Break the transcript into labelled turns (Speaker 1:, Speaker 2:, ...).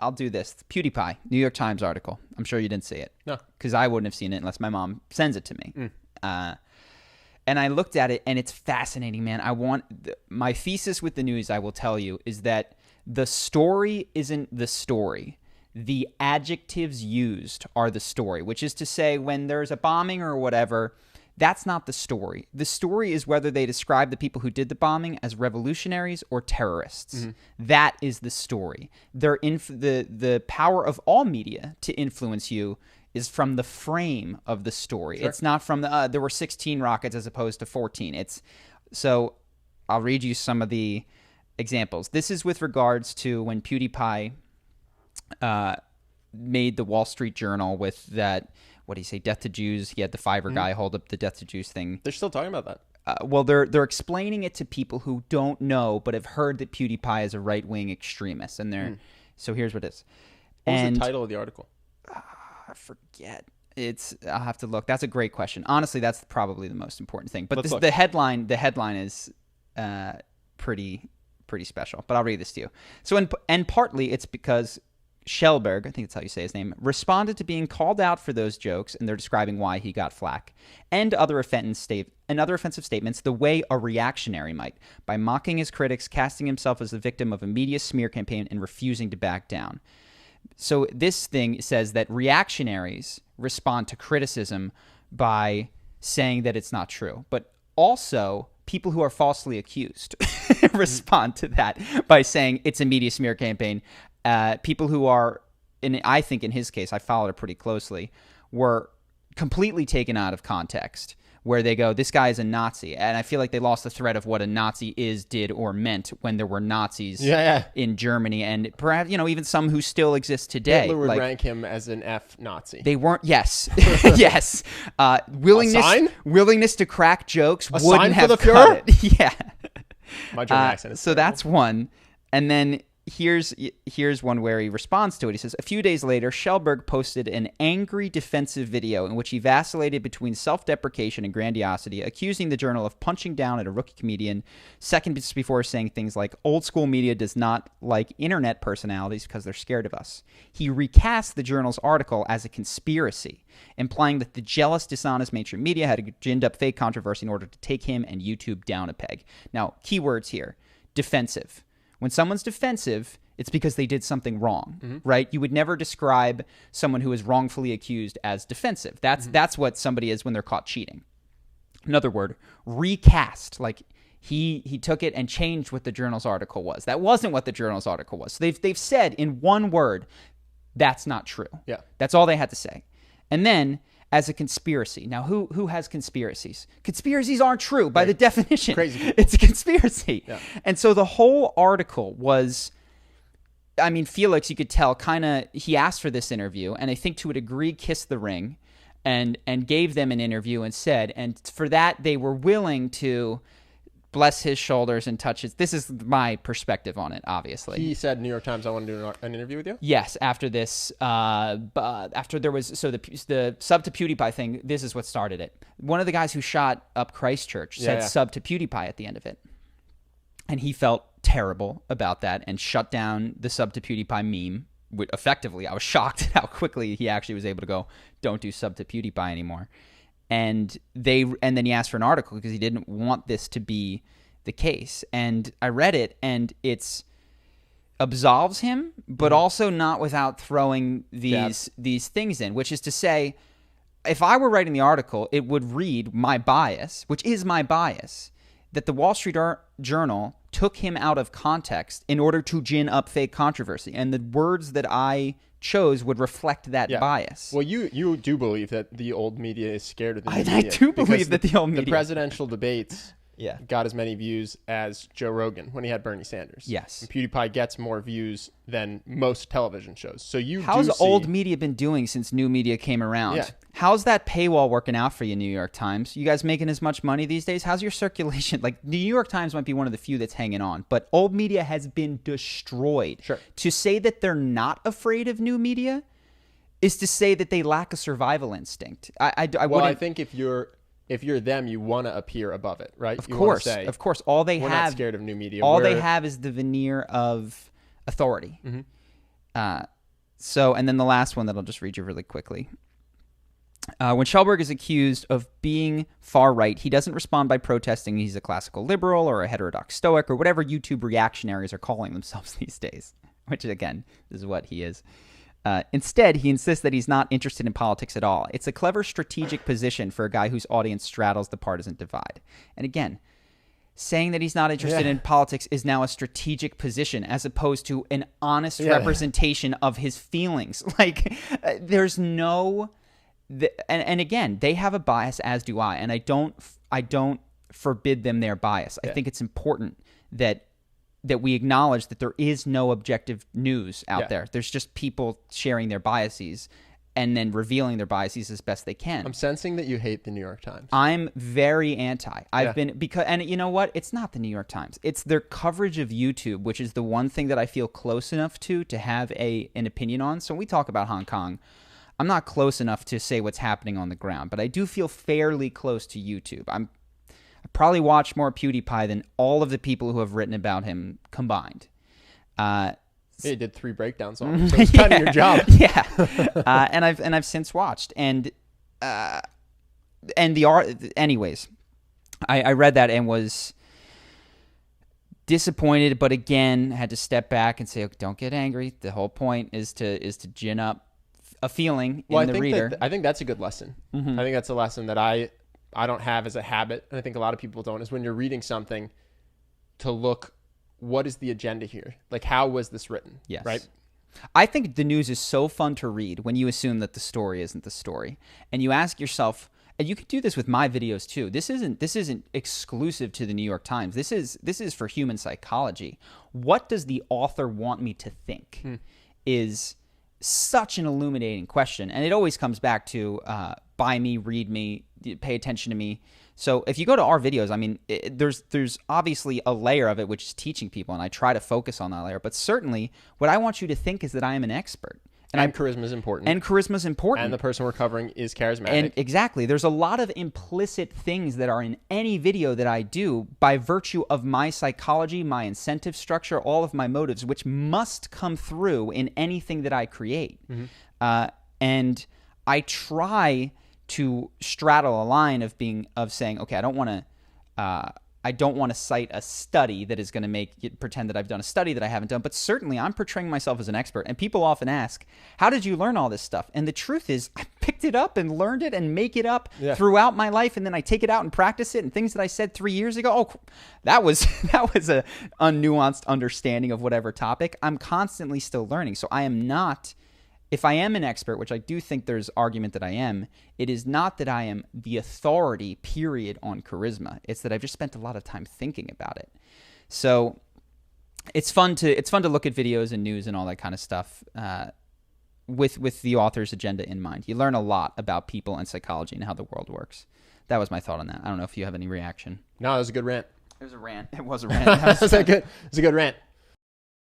Speaker 1: I'll do this. PewDiePie, New York Times article. I'm sure you didn't see it.
Speaker 2: No.
Speaker 1: Because I wouldn't have seen it unless my mom sends it to me. And I looked at it, and it's fascinating, man. My thesis with the news, I will tell you, is that the story isn't the story. The adjectives used are the story, which is to say when there's a bombing or whatever, that's not the story. The story is whether they describe the people who did the bombing as revolutionaries or terrorists. Mm-hmm. That is the story. The power of all media to influence you is from the frame of the story. Sure. It's not from there were 16 rockets as opposed to 14. So I'll read you some of the examples. This is with regards to when PewDiePie made the Wall Street Journal with that, what do you say, Death to Jews. He had the Fiverr guy hold up the Death to Jews thing.
Speaker 2: They're still talking about that.
Speaker 1: Well, they're explaining it to people who don't know but have heard that PewDiePie is a right-wing extremist. And so here's what it is.
Speaker 2: What was the title of the article?
Speaker 1: I forget. I'll have to look. That's a great question. Honestly, that's probably the most important thing. But the headline is pretty special. But I'll read this to you. So, and partly it's because Shellberg, I think that's how you say his name, responded to being called out for those jokes, and they're describing why he got flack, and other offensive statements the way a reactionary might, by mocking his critics, casting himself as the victim of a media smear campaign, and refusing to back down. So this thing says that reactionaries respond to criticism by saying that it's not true, but also people who are falsely accused respond to that by saying it's a media smear campaign. People who are, I think in his case, I followed it pretty closely, were completely taken out of context, where they go, this guy is a Nazi. And I feel like they lost the thread of what a Nazi is, did, or meant when there were Nazis in Germany. And perhaps, even some who still exist today.
Speaker 2: Hitler would rank him as an F Nazi.
Speaker 1: They weren't, yes. Yes. Willingness to crack jokes wouldn't have cut it. Yeah.
Speaker 2: My German accent is
Speaker 1: so terrible. That's one. And then here's one where he responds to it. He says, a few days later, Shellberg posted an angry defensive video in which he vacillated between self-deprecation and grandiosity, accusing the Journal of punching down at a rookie comedian, seconds before saying things like, old school media does not like internet personalities because they're scared of us. He recast the Journal's article as a conspiracy, implying that the jealous, dishonest mainstream media had ginned up fake controversy in order to take him and YouTube down a peg. Now, keywords here, defensive. When someone's defensive, it's because they did something wrong, right? You would never describe someone who is wrongfully accused as defensive. That's what somebody is when they're caught cheating. Another word, recast. Like he took it and changed what the Journal's article was. That wasn't what the Journal's article was. So they've said in one word, that's not true.
Speaker 2: Yeah.
Speaker 1: That's all they had to say. And then as a conspiracy. Now, who has conspiracies? Conspiracies aren't true by the definition.
Speaker 2: Crazy people.
Speaker 1: It's a conspiracy.
Speaker 2: Yeah.
Speaker 1: And so the whole article was, Felix, you could tell, he asked for this interview, and I think to a degree kissed the ring and gave them an interview and said, and for that they were willing to bless his shoulders and touch his. This is my perspective on it, obviously.
Speaker 2: He said, New York Times, I want to do an interview with you?
Speaker 1: Yes, after this, after there was, so the sub to PewDiePie thing, this is what started it. One of the guys who shot up Christchurch said sub to PewDiePie at the end of it. And he felt terrible about that and shut down the sub to PewDiePie meme. Effectively, I was shocked at how quickly he actually was able to go, don't do sub to PewDiePie anymore. And then he asked for an article because he didn't want this to be the case. And I read it, and it's absolves him, but also not without throwing these things in, which is to say, if I were writing the article, it would read my bias, which is my bias, that the Wall Street Journal took him out of context in order to gin up fake controversy. And the words that I chose would reflect that bias.
Speaker 2: Well, you do believe that the old media is scared of the new media.
Speaker 1: I do believe that the old media.
Speaker 2: The presidential debates got as many views as Joe Rogan when he had Bernie Sanders.
Speaker 1: Yes.
Speaker 2: And PewDiePie gets more views than most television shows. So
Speaker 1: how's old media been doing since new media came around?
Speaker 2: Yeah.
Speaker 1: How's that paywall working out for you, New York Times? You guys making as much money these days? How's your circulation? Like, the New York Times might be one of the few that's hanging on, but old media has been destroyed.
Speaker 2: Sure.
Speaker 1: To say that they're not afraid of new media is to say that they lack a survival instinct. I
Speaker 2: think if you're them, you want to appear above it, right?
Speaker 1: Of course. All they
Speaker 2: we're
Speaker 1: have,
Speaker 2: not scared of new media.
Speaker 1: All they have is the veneer of authority. And then the last one that I'll just read you really quickly. When Schellberg is accused of being far right, he doesn't respond by protesting he's a classical liberal or a heterodox stoic or whatever YouTube reactionaries are calling themselves these days, which, again, is what he is. Instead, he insists that he's not interested in politics at all. It's a clever strategic position for a guy whose audience straddles the partisan divide. And again, saying that he's not interested in politics is now a strategic position as opposed to an honest representation of his feelings. Like, there's no... And again, they have a bias, as do I, and I don't forbid them their bias. I think it's important that we acknowledge that there is no objective news out there. There's just people sharing their biases and then revealing their biases as best they can.
Speaker 2: I'm sensing that you hate the New York Times.
Speaker 1: I'm very anti. And you know what? It's not the New York Times. It's their coverage of YouTube, which is the one thing that I feel close enough to have an opinion on. So when we talk about Hong Kong, I'm not close enough to say what's happening on the ground, but I do feel fairly close to YouTube. I probably watch more PewDiePie than all of the people who have written about him combined.
Speaker 2: You did 3 breakdowns on him, so it's kind of your job.
Speaker 1: Yeah, and I've since watched, anyways, I read that and was disappointed, but again had to step back and say, don't get angry. The whole point is to gin up a feeling in the reader.
Speaker 2: I think that's a good lesson. Mm-hmm. I think that's a lesson that I don't have as a habit, and I think a lot of people don't, is when you're reading something to look, what is the agenda here? Like, how was this written?
Speaker 1: Yes.
Speaker 2: Right?
Speaker 1: I think the news is so fun to read when you assume that the story isn't the story. And you ask yourself, and you can do this with my videos too. This isn't exclusive to the New York Times. This is for human psychology. What does the author want me to think? Is such an illuminating question, and it always comes back to buy me, read me, pay attention to me. So if you go to our videos, I mean, there's obviously a layer of it which is teaching people, and I try to focus on that layer. But certainly, what I want you to think is that I am an expert.
Speaker 2: And charisma is important.
Speaker 1: And charisma is important.
Speaker 2: And the person we're covering is charismatic.
Speaker 1: And exactly. There's a lot of implicit things that are in any video that I do by virtue of my psychology, my incentive structure, all of my motives, which must come through in anything that I create. Mm-hmm. And I try to straddle a line of saying, okay, I don't want to cite a study that is going to pretend that I've done a study that I haven't done, but certainly I'm portraying myself as an expert. And people often ask, how did you learn all this stuff? And the truth is, I picked it up and learned it and make it up throughout my life, and then I take it out and practice it, and things that I said 3 years ago, that was a unnuanced understanding of whatever topic. I'm constantly still learning. So I am not... If I am an expert, which I do think there's argument that I am, it is not that I am the authority, period, on charisma. It's that I've just spent a lot of time thinking about it. So it's fun to look at videos and news and all that kind of stuff with the author's agenda in mind. You learn a lot about people and psychology and how the world works. That was my thought on that. I don't know if you have any reaction.
Speaker 2: No, it was a good rant.
Speaker 1: It was a rant. It was a rant.
Speaker 2: It was a good rant.